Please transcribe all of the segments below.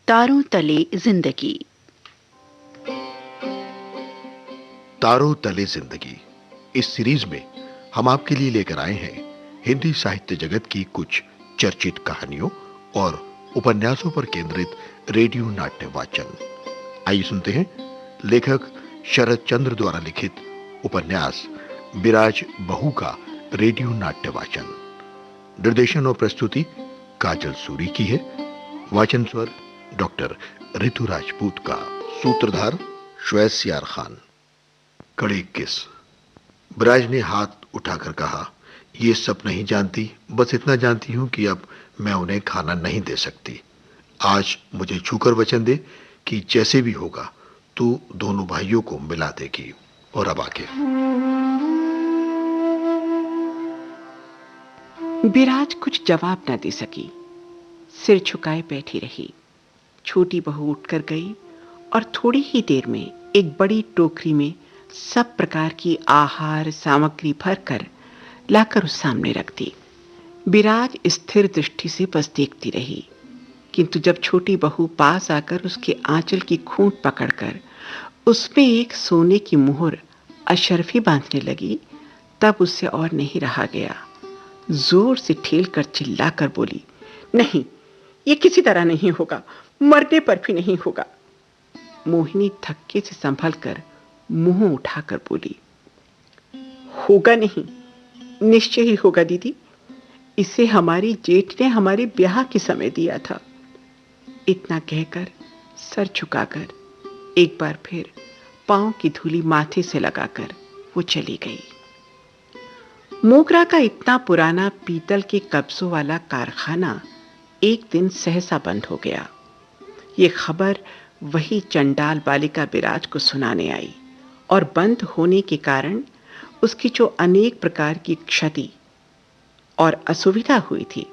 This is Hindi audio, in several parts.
तारों तले जिंदगी। तारों तले जिंदगी इस सीरीज में हम आपके लिए लेकर आए हैं हिंदी साहित्य जगत की कुछ चर्चित कहानियों और उपन्यासों पर केंद्रित रेडियो नाट्य वाचन। आइए सुनते हैं लेखक शरद चंद्र द्वारा लिखित उपन्यास बिराज बहू का रेडियो नाट्य वाचन। निर्देशन और प्रस्तुति काजल सूरी की है। वाचन स्वर डॉक्टर ऋतु राजपूत का। सूत्रधार श्वेत खान। कड़ी 21। ब्राज ने हाथ उठाकर कहा, ये सब नहीं जानती, बस इतना जानती हूं कि अब मैं उन्हें खाना नहीं दे सकती। आज मुझे छूकर वचन दे कि जैसे भी होगा तू दोनों भाइयों को मिला देगी। और अब आके बिराज कुछ जवाब न दे सकी, सिर झुकाए बैठी रही। छोटी बहू उठकर गई और थोड़ी ही देर में एक बड़ी टोकरी में सब प्रकार की आहार सामग्री भरकर लाकर उस सामने रख दी। बिराज स्थिर दृष्टि से बस देखती रही, किंतु जब छोटी बहू पास आकर उसके आंचल की खूंट पकड़कर उसमें एक सोने की मुहर अशरफी बांधने लगी, तब उससे और नहीं रहा गया। जोर से ठेलकर चिल्लाकर बोली, नहीं, ये किसी तरह नहीं होगा, मरने पर भी नहीं होगा। मोहिनी धक्के से संभलकर मुंह उठाकर बोली, होगा नहीं, निश्चय ही होगा दीदी। इसे हमारी जेठ ने हमारे ब्याह के समय दिया था। इतना कहकर सर झुकाकर एक बार फिर पांव की धूली माथे से लगाकर वो चली गई। मोगरा का इतना पुराना पीतल के कब्जों वाला कारखाना एक दिन सहसा बंद हो गया। ये खबर वही चंडाल बालिका बिराज को सुनाने आई और बंद होने के कारण उसकी जो अनेक प्रकार की क्षति और असुविधा हुई थी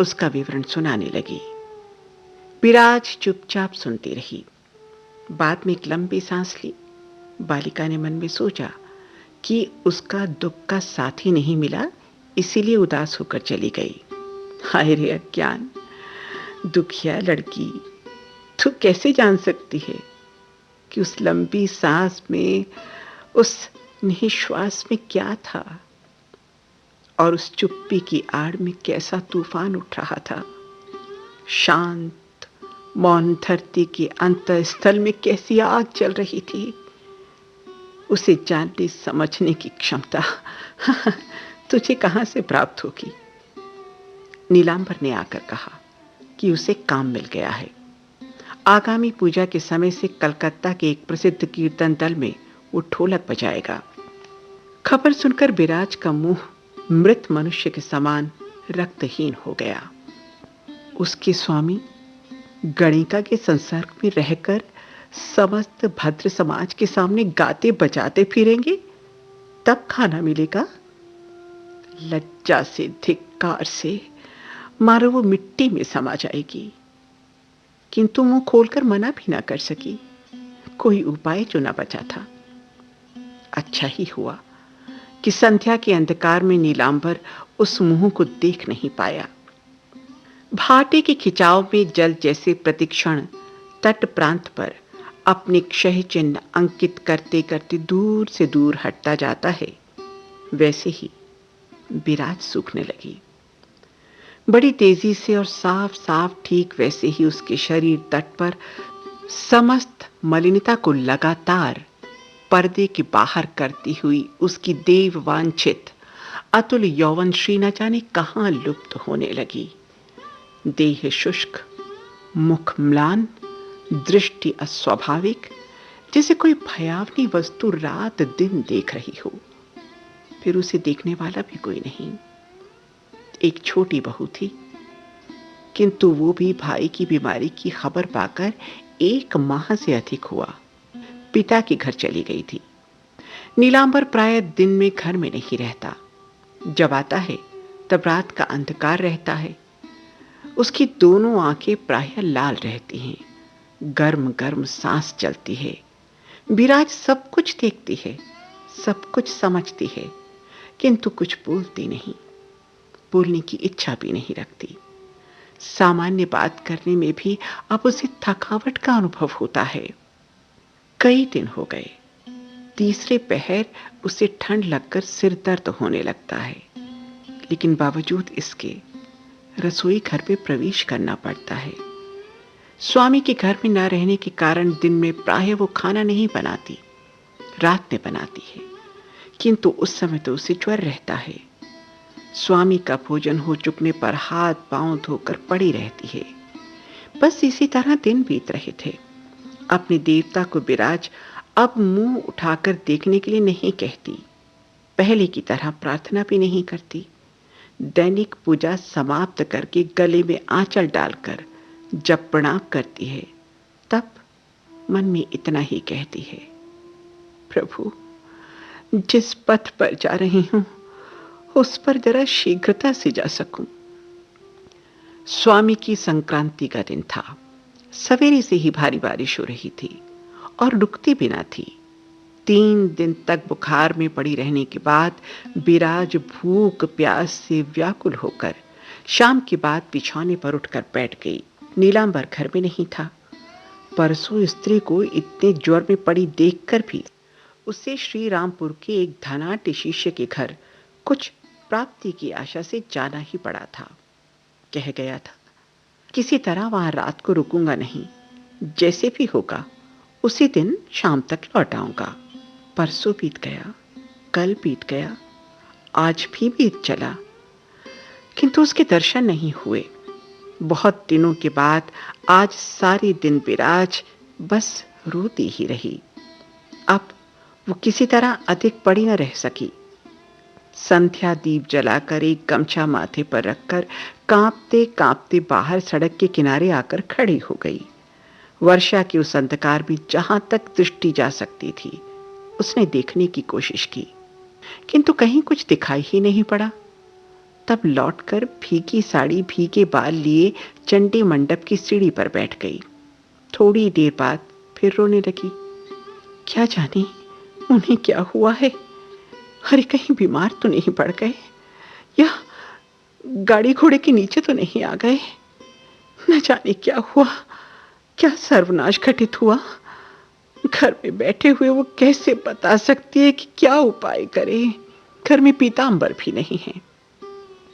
उसका विवरण सुनाने लगी। बिराज चुपचाप सुनती रही। बाद में एक लंबी सांस ली। बालिका ने मन में सोचा कि उसका दुख का साथी नहीं मिला, इसीलिए उदास होकर चली गई। हाय रे अज्ञान, दुखिया लड़की, तू कैसे जान सकती है कि उस लंबी सांस में, उस निश्वास में क्या था और उस चुप्पी की आड़ में कैसा तूफान उठ रहा था। शांत मौन धरती के अंतःस्थल में कैसी आग चल रही थी। उसे जानने समझने की क्षमता तुझे कहां से प्राप्त होगी। नीलांबर ने आकर कहा कि उसे काम मिल गया है। आगामी पूजा के समय से कलकत्ता के एक प्रसिद्ध कीर्तन दल में वो ढोलक बजाएगा। खबर सुनकर बिराज का मुंह मृत मनुष्य के समान रक्तहीन हो गया। उसके स्वामी गणिका के संसर्ग में रहकर समस्त भद्र समाज के सामने गाते बजाते फिरेंगे, तब खाना मिलेगा। लज्जा से, धिक्कार से मारो वो मिट्टी में समा जाएगी। किंतु मुंह खोलकर मना भी ना कर सकी। कोई उपाय जो ना बचा था। अच्छा ही हुआ कि संध्या के अंधकार में नीलांबर उस मुंह को देख नहीं पाया। भाटे के खिंचाव में जल जैसे प्रतिक्षण तट प्रांत पर अपने क्षय चिन्ह अंकित करते करते दूर से दूर हटता जाता है, वैसे ही बिराज सूखने लगी। बड़ी तेजी से और साफ साफ ठीक वैसे ही उसके शरीर तट पर समस्त मलिनता को लगातार पर्दे के बाहर करती हुई उसकी देव वांछित अतुल यौवन श्री न जाने कहां लुप्त होने लगी। देह शुष्क, मुख म्लान, दृष्टि अस्वाभाविक, जैसे कोई भयावनी वस्तु रात दिन देख रही हो, फिर उसे देखने वाला भी कोई नहीं। एक छोटी बहू थी, किंतु वो भी भाई की बीमारी की खबर पाकर 1 माह से अधिक हुआ पिता के घर चली गई थी। नीलांबर प्राय दिन में घर में नहीं रहता। जब आता है तब रात का अंधकार रहता है। उसकी दोनों आंखें प्रायः लाल रहती हैं। गर्म गर्म सांस चलती है। बिराज सब कुछ देखती है, सब कुछ समझती है, किंतु कुछ बोलती नहीं, बोलने की इच्छा भी नहीं रखती। सामान्य बात करने में भी अब उसे थकावट का अनुभव होता है। कई दिन हो गए। तीसरे पहर उसे ठंड लगकर सिर दर्द होने लगता है, लेकिन बावजूद इसके रसोई घर में प्रवेश करना पड़ता है। स्वामी के घर में न रहने के कारण दिन में प्रायः वो खाना नहीं बनाती, रात में बनाती है, किंतु उस समय तो उसे ज्वर रहता है। स्वामी का भोजन हो चुकने पर हाथ पांव धोकर पड़ी रहती है। बस इसी तरह दिन बीत रहे थे। अपने देवता को विराज अब मुंह उठाकर देखने के लिए नहीं कहती, पहले की तरह प्रार्थना भी नहीं करती। दैनिक पूजा समाप्त करके गले में आंचल डालकर जब प्रणाम करती है, तब मन में इतना ही कहती है, प्रभु, जिस पथ पर जा रही हूं उस पर जरा शीघ्रता से जा सकूं। स्वामी की संक्रांति का दिन था। सवेरे से ही भारी बारिश हो रही थी और रुकती भी ना थी। 3 दिन तक बुखार में पड़ी रहने के बाद विराज भूख प्यास से व्याकुल होकर शाम के बाद बिछौने पर उठकर बैठ गई। नीलांबर घर में नहीं था। परसों स्त्री को इतने ज्वर में पड़ी देखकर भी उसे श्री रामपुर के एक धनाढ्य शिष्य के घर कुछ प्राप्ति की आशा से जाना ही पड़ा था। कह गया था, किसी तरह वहां रात को रुकूंगा नहीं, जैसे भी होगा उसी दिन शाम तक लौट आऊंगा। परसों बीत गया, कल बीत गया, आज भी बीत चला, किंतु उसके दर्शन नहीं हुए। बहुत दिनों के बाद आज सारे दिन विराज बस रोती ही रही। अब वो किसी तरह अधिक पड़ी न रह सकी। संध्या दीप जलाकर एक गमछा माथे पर रखकर कांपते कांपते बाहर सड़क के किनारे आकर खड़ी हो गई। वर्षा के उस अंधकार में जहां तक दृष्टि जा सकती थी उसने देखने की कोशिश की, किंतु कहीं कुछ दिखाई ही नहीं पड़ा। तब लौटकर भीगी साड़ी भीगे बाल लिए चंडी मंडप की सीढ़ी पर बैठ गई। थोड़ी देर बाद फिर रोने लगी। क्या जाने उन्हें क्या हुआ है? अरे कहीं बीमार तो नहीं पड़ गए या गाड़ी घोड़े के नीचे तो नहीं आ गए? न जाने क्या हुआ, क्या सर्वनाश घटित हुआ। घर में बैठे हुए वो कैसे बता सकती है कि क्या उपाय करे? घर में पीतांबर भी नहीं है।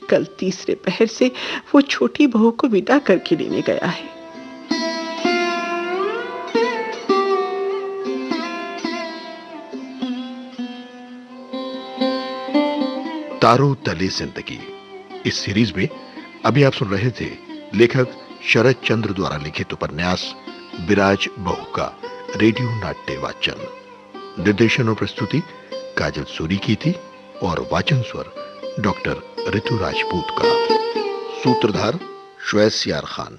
कल तीसरे पहर से वो छोटी बहू को विदा करके लेने गया है। तारों तले जिंदगी इस सीरीज में अभी आप सुन रहे थे लेखक शरद चंद्र द्वारा लिखित उपन्यास विराज बहू का रेडियो नाट्य वाचन। निर्देशन और प्रस्तुति काजल सूरी की थी और वाचन स्वर डॉक्टर ऋतु राजपूत का। सूत्रधार श्वेत सियार खान।